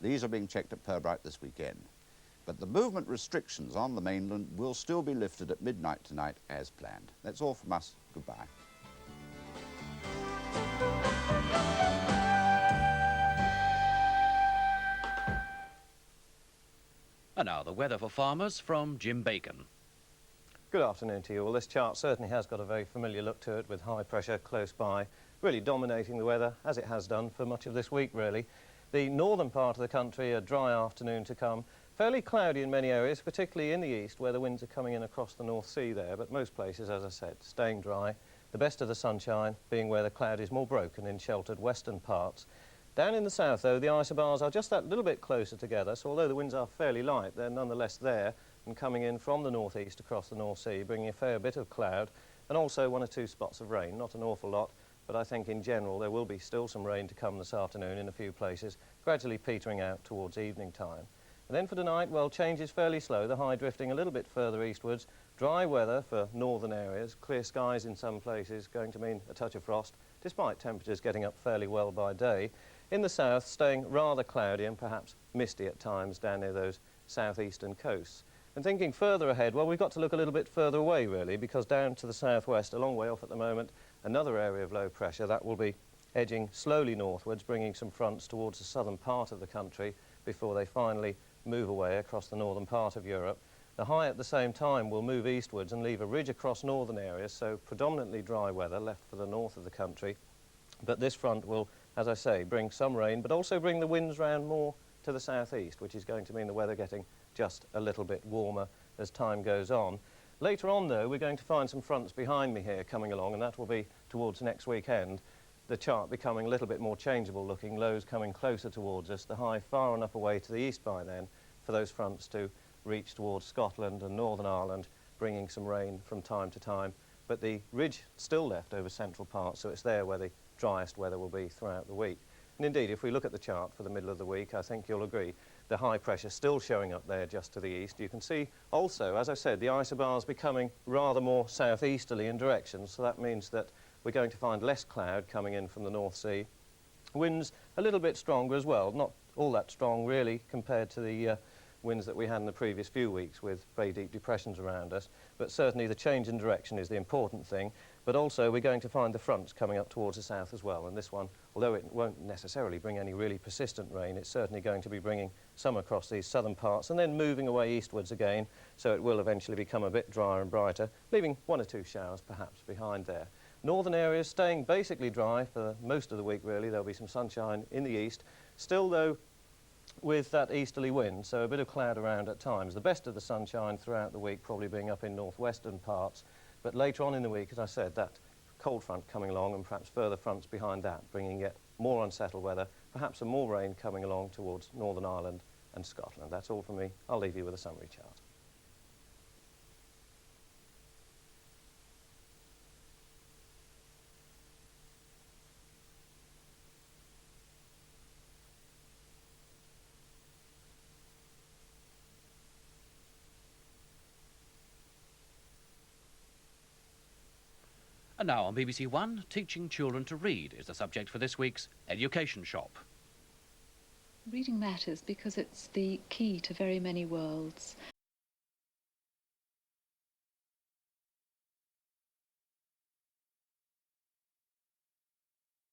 These are being checked at Purbright this weekend. But the movement restrictions on the mainland will still be lifted at midnight tonight as planned. That's all from us. Goodbye. And now the weather for farmers from Jim Bacon. Good afternoon to you all. This chart certainly has got a very familiar look to it, with high pressure close by, really dominating the weather, as it has done for much of this week, really. The northern part of the country, a dry afternoon to come. Fairly cloudy in many areas, particularly in the east, where the winds are coming in across the North Sea there, but most places, as I said, staying dry. The best of the sunshine being where the cloud is more broken in sheltered western parts. Down in the south, though, the isobars are just that little bit closer together, so although the winds are fairly light, they're nonetheless there and coming in from the northeast across the North Sea, bringing a fair bit of cloud and also one or two spots of rain. Not an awful lot, but I think in general there will be still some rain to come this afternoon in a few places, gradually petering out towards evening time. And then for tonight, well, change is fairly slow, the high drifting a little bit further eastwards, dry weather for northern areas, clear skies in some places, going to mean a touch of frost, despite temperatures getting up fairly well by day. In the south, staying rather cloudy and perhaps misty at times down near those southeastern coasts. And thinking further ahead, well, we've got to look a little bit further away, really, because down to the southwest, a long way off at the moment, another area of low pressure that will be edging slowly northwards, bringing some fronts towards the southern part of the country before they finally move away across the northern part of Europe. The high at the same time will move eastwards and leave a ridge across northern areas, so predominantly dry weather left for the north of the country. But this front will, as I say, bring some rain, but also bring the winds round more to the southeast, which is going to mean the weather getting just a little bit warmer as time goes on. Later on, though, we're going to find some fronts behind me here coming along, and that will be towards next weekend. The chart becoming a little bit more changeable looking, lows coming closer towards us, the high far enough away to the east by then for those fronts to reach towards Scotland and Northern Ireland, bringing some rain from time to time. But the ridge still left over central parts, so it's there where the driest weather will be throughout the week. And indeed, if we look at the chart for the middle of the week, I think you'll agree the high pressure still showing up there just to the east. You can see also, as I said, the isobars becoming rather more southeasterly in direction, so that means that we're going to find less cloud coming in from the North Sea. Winds a little bit stronger as well, not all that strong really compared to the winds that we had in the previous few weeks with very deep depressions around us, but certainly the change in direction is the important thing. But also we're going to find the fronts coming up towards the south as well, and this one, although it won't necessarily bring any really persistent rain, it's certainly going to be bringing some across these southern parts and then moving away eastwards again, so it will eventually become a bit drier and brighter, leaving one or two showers perhaps behind there. Northern areas staying basically dry for most of the week really. There'll be some sunshine in the east, still though with that easterly wind, so a bit of cloud around at times. The best of the sunshine throughout the week probably being up in northwestern parts, but later on in the week, as I said, that cold front coming along and perhaps further fronts behind that, bringing yet more unsettled weather, perhaps some more rain coming along towards Northern Ireland and Scotland. That's all from me. I'll leave you with a summary chart. And now on BBC1, teaching children to read is the subject for this week's Education Shop. Reading matters because it's the key to very many worlds.